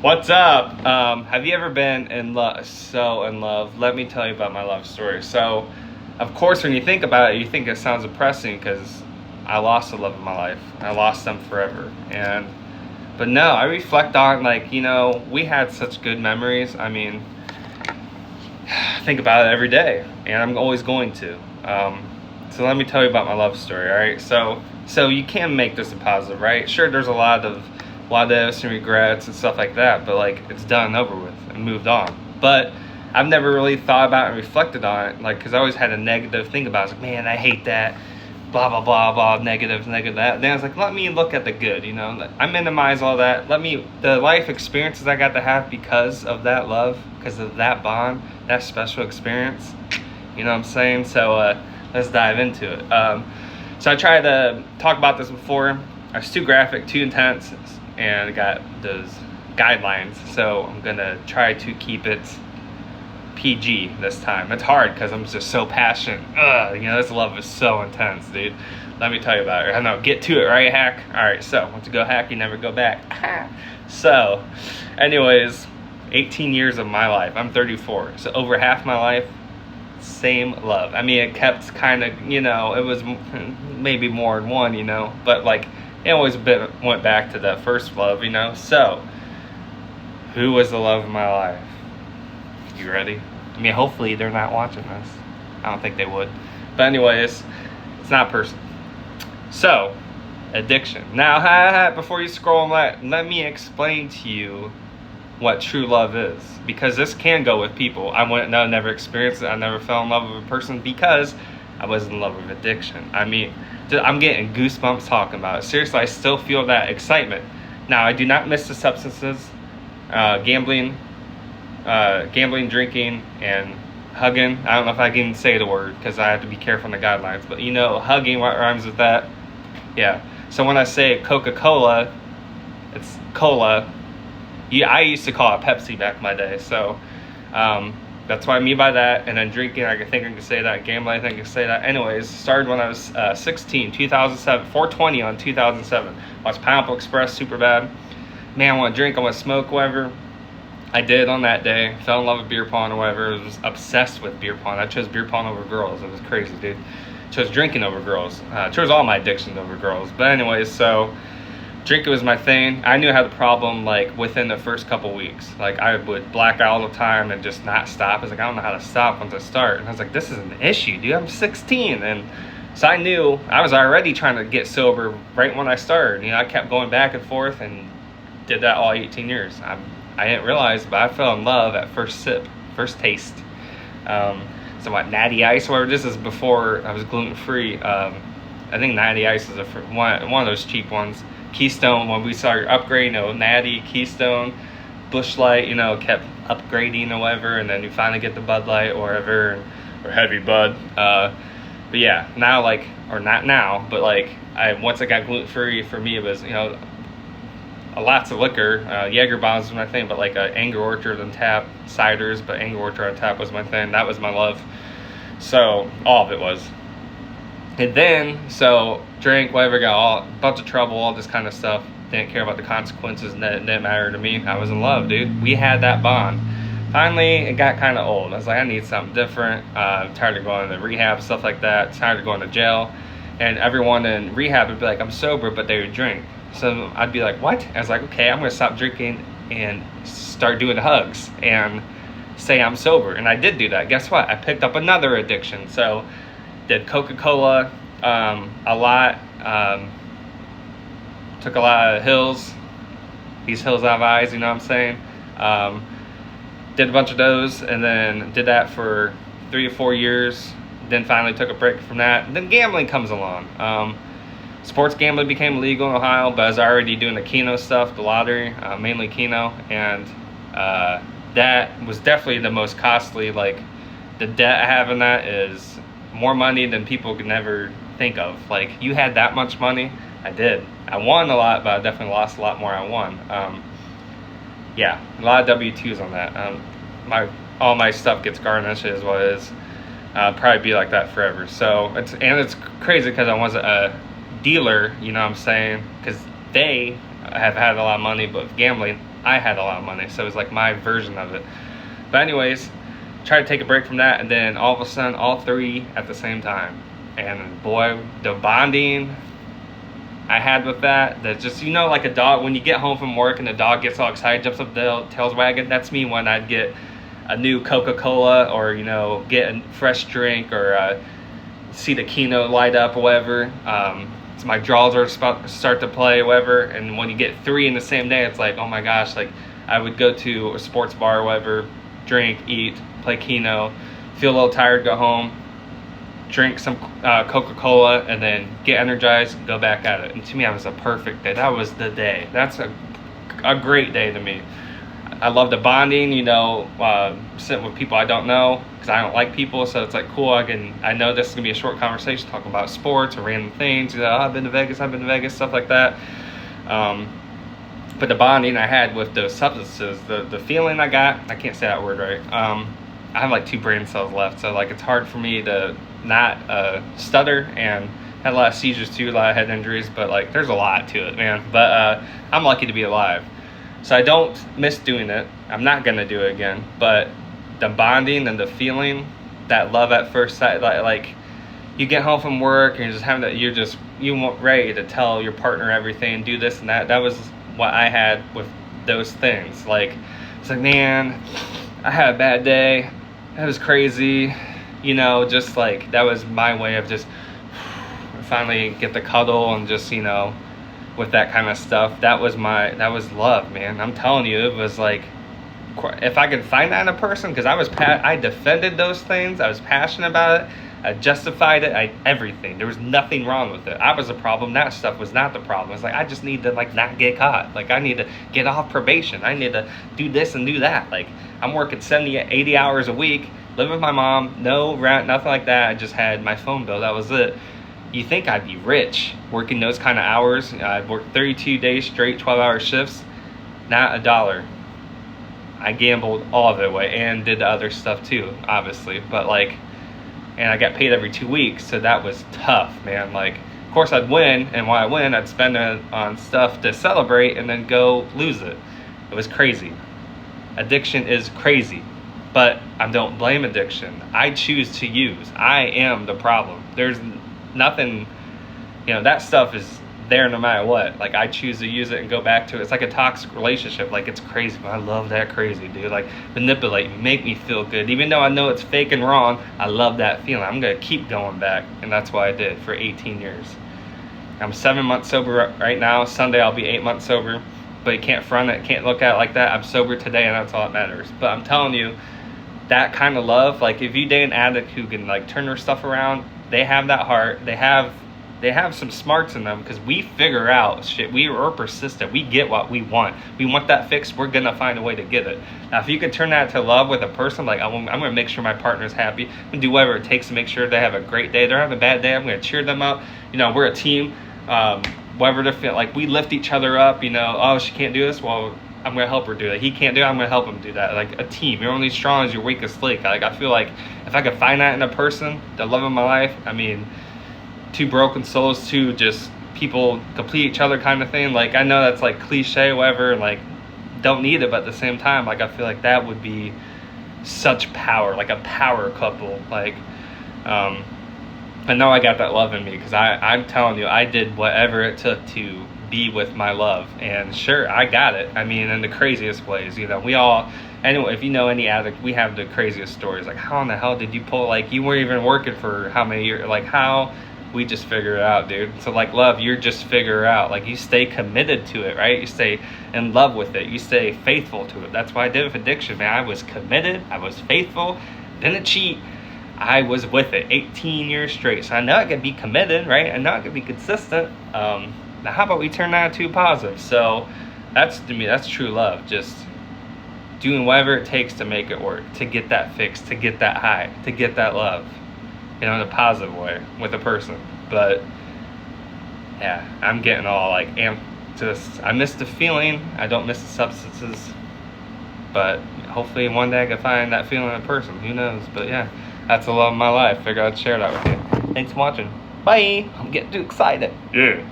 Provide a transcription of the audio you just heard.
What's up? Have you ever been in love? So in love. Let me tell you about my love story. So, of course, when you think about it, you think it sounds depressing because I lost the love of my life. I lost them forever. But no, I reflect on we had such good memories. I mean, I think about it every day, and I'm always going to. So let me tell you about my love story. All right. So you can make this a positive, right? Sure, there's a lot of what ifs and regrets and stuff like that, but like it's done and over with and moved on. But I've never really thought about and reflected on it, like, because I always had a negative thing about it. I was like, man, I hate that, blah blah blah blah, negative that. Then I was like, let me look at the good, I minimize all that. The life experiences I got to have because of that love, because of that bond, that special experience. You know what I'm saying? So let's dive into it. So I tried to talk about this before. I was too graphic, too intense, and I got those guidelines. So I'm gonna try to keep it PG this time. It's hard because I'm just so passionate. This love is so intense, dude. Let me tell you about it. I know, get to it, right, hack? All right, so once you go hack, you never go back. So, anyways, 18 years of my life. I'm 34, so over half my life, same love. I mean, it kept kind of, it was maybe more than one, but like it always went back to that first love, So, who was the love of my life? You ready? I mean, hopefully they're not watching this. I don't think they would. But anyways, it's not personal. So, addiction. Now, before you scroll, let me explain to you what true love is, because this can go with people. I never experienced it. I never fell in love with a person because I was in love with addiction. I mean, I'm getting goosebumps talking about it. Seriously, I still feel that excitement. Now, I do not miss the substances, gambling, drinking, and hugging. I don't know if I can say the word because I have to be careful on the guidelines, but hugging, what rhymes with that? Yeah. So when I say Coca-Cola, it's cola. Yeah, I used to call it Pepsi back in my day. So that's what I mean by that. And then drinking, I think I can say that. Gambling, I think I can say that. Anyways, started when I was 16, 2007, 420 on 2007. Watched Pineapple Express, super bad. Man, I want to drink, I want to smoke, whatever. I did on that day. Fell in love with beer pong or whatever. I was obsessed with beer pong. I chose beer pong over girls. It was crazy, dude. Chose drinking over girls. Chose all my addictions over girls. But anyways, so drinking was my thing. I knew I had the problem like within the first couple weeks. Like I would black out all the time and just not stop. I was like, I don't know how to stop once I start. And I was like, this is an issue, dude. I'm 16. And so I knew I was already trying to get sober right when I started. I kept going back and forth and did that all 18 years. I didn't realize, but I fell in love at first sip, first taste. So what, Natty Ice, whatever. This is before I was gluten-free. I think Natty Ice is one of those cheap ones. Keystone, when we started upgrading, Natty, Keystone, Busch Light, kept upgrading or whatever, and then you finally get the Bud Light or whatever, or Heavy Bud. But yeah, now or not now, but once I got gluten-free, for me it was, lots of liquor. Jaeger bombs was my thing, but Angry Orchard on tap, ciders, but Angry Orchard on tap was my thing. That was my love. So all of it was. And then, so drank, whatever, got a bunch of trouble, all this kind of stuff. Didn't care about the consequences, and it didn't matter to me. I was in love, dude. We had that bond. Finally, it got kind of old. I was like, I need something different. I'm tired of going to rehab, stuff like that. Tired of going to jail. And everyone in rehab would be like, I'm sober, but they would drink. So I'd be like, what? I was like, okay, I'm going to stop drinking and start doing hugs and say I'm sober. And I did do that. Guess what? I picked up another addiction. So did Coca-Cola a lot. Took a lot of hills. These hills have eyes, you know what I'm saying? Did a bunch of those and then did that for 3 or 4 years. Then finally took a break from that. And then gambling comes along. Sports gambling became legal in Ohio, but I was already doing the Keno stuff, the lottery, mainly Keno, and that was definitely the most costly. Like, the debt I have in that is more money than people could never think of. Like, you had that much money? I did. I won a lot, but I definitely lost a lot more I won. Yeah, a lot of W-2s on that. All my stuff gets garnished, is what it is. Probably be like that forever. So it's crazy because I wasn't a dealer, you know what I'm saying? Because they have had a lot of money, but with gambling, I had a lot of money, so it was like my version of it. But anyways, try to take a break from that, and then all of a sudden, all three at the same time. And boy, the bonding I had with that just, you know, like a dog, when you get home from work and the dog gets all excited, jumps up the tail's wagging. That's me when I'd get a new Coca-Cola, or, you know, get a fresh drink, or see the keynote light up or whatever. So my draws are start to play or whatever. And when you get three in the same day, it's like, oh my gosh, like I would go to a sports bar or whatever, drink, eat, play keno, feel a little tired, go home, drink some Coca-Cola, and then get energized, go back at it. And to me, that was a perfect day. That was the day. That's a great day to me. I love the bonding, you know, sitting with people I don't know, because I don't like people, so it's like cool. I know this is gonna be a short conversation talking about sports or random things. You know, I've been to Vegas, stuff like that. But the bonding I had with those substances, the feeling I got, I can't say that word right. I have like 2 brain cells left, so like it's hard for me to not stutter, and had a lot of seizures too, a lot of head injuries, but like there's a lot to it, man. But I'm lucky to be alive. So I don't miss doing it. I'm not going to do it again. But the bonding and the feeling, that love at first sight, like you get home from work and you're just having that, you ready to tell your partner everything, do this and that. That was what I had with those things. Like, it's like, man, I had a bad day. That was crazy. You know, just like, that was my way of just finally get the cuddle and just, you know, with that kind of stuff. That was love, man. I'm telling you, it was like, if I could find that in a person, because I defended those things, I was passionate about it, I justified it, everything. There was nothing wrong with it. I was the problem. That stuff was not the problem. It's like, I just need to like not get caught. Like, I need to get off probation. I need to do this and do that. Like, I'm working 70, 80 hours a week, living with my mom, no rent, nothing like that. I just had my phone bill. That was it. You think I'd be rich working those kind of hours? I've worked 32 days straight, 12-hour shifts, not a dollar. I gambled all of it away and did the other stuff too, obviously. But like, and I got paid every 2 weeks, so that was tough, man. Like, of course I'd win, and when I win, I'd spend it on stuff to celebrate and then go lose it. It was crazy. Addiction is crazy, but I don't blame addiction. I choose to use. I am the problem. There's nothing, you know, that stuff is there no matter what. Like, I choose to use it and go back to it. It's like a toxic relationship. Like, it's crazy. I love that crazy, dude. Like, manipulate me, make me feel good. Even though I know it's fake and wrong, I love that feeling. I'm going to keep going back. And that's what I did for 18 years. I'm 7 months sober right now. Sunday, I'll be 8 months sober. But you can't front it, can't look at it like that. I'm sober today, and that's all that matters. But I'm telling you, that kind of love, like, if you date an addict who can, like, turn their stuff around, they have that heart. They have some smarts in them, because we figure out shit. We are persistent. We get what we want. We want that fixed. We're gonna find a way to get it. Now, if you can turn that to love with a person, like, I'm gonna make sure my partner's happy. I'm gonna do whatever it takes to make sure they have a great day. They're having a bad day, I'm gonna cheer them up. You know, we're a team. Whatever they feel like, we lift each other up. You know, oh, she can't do this. Well, I'm gonna help her do that. He can't do it. I'm gonna help him do that. Like a team. You're only strong as your weakest link. Like, I feel like if I could find that in a person, the love of my life, I mean, 2 broken souls, 2 just people complete each other kind of thing. Like, I know that's like cliche, whatever, like, don't need it, but at the same time, like, I feel like that would be such power, like a power couple. Like, I know I got that love in me, because I'm telling you, I did whatever it took to be with my love, and sure, I got it. I mean, in the craziest ways. You know, we all, anyway, if you know any addict, we have the craziest stories. Like, how in the hell did you pull, like, you weren't even working for how many years, like, how? We just figure it out, dude. So like love, you're just figure it out. Like, you stay committed to it, right? You stay in love with it. You stay faithful to it. That's why I did it with addiction, man. I was committed. I was faithful. Didn't cheat. I was with it 18 years straight. So I know I could be committed, right? I know I could be consistent. Now, how about we turn that to positive? So that's, to me, that's true love. Just doing whatever it takes to make it work, to get that fix, to get that high, to get that love, you know, in a positive way with a person. But yeah, I'm getting all like amped to this. I miss the feeling. I don't miss the substances. But hopefully one day I can find that feeling in a person. Who knows? But yeah, that's the love of my life. Figured I'd share that with you. Thanks for watching. Bye. I'm getting too excited. Yeah.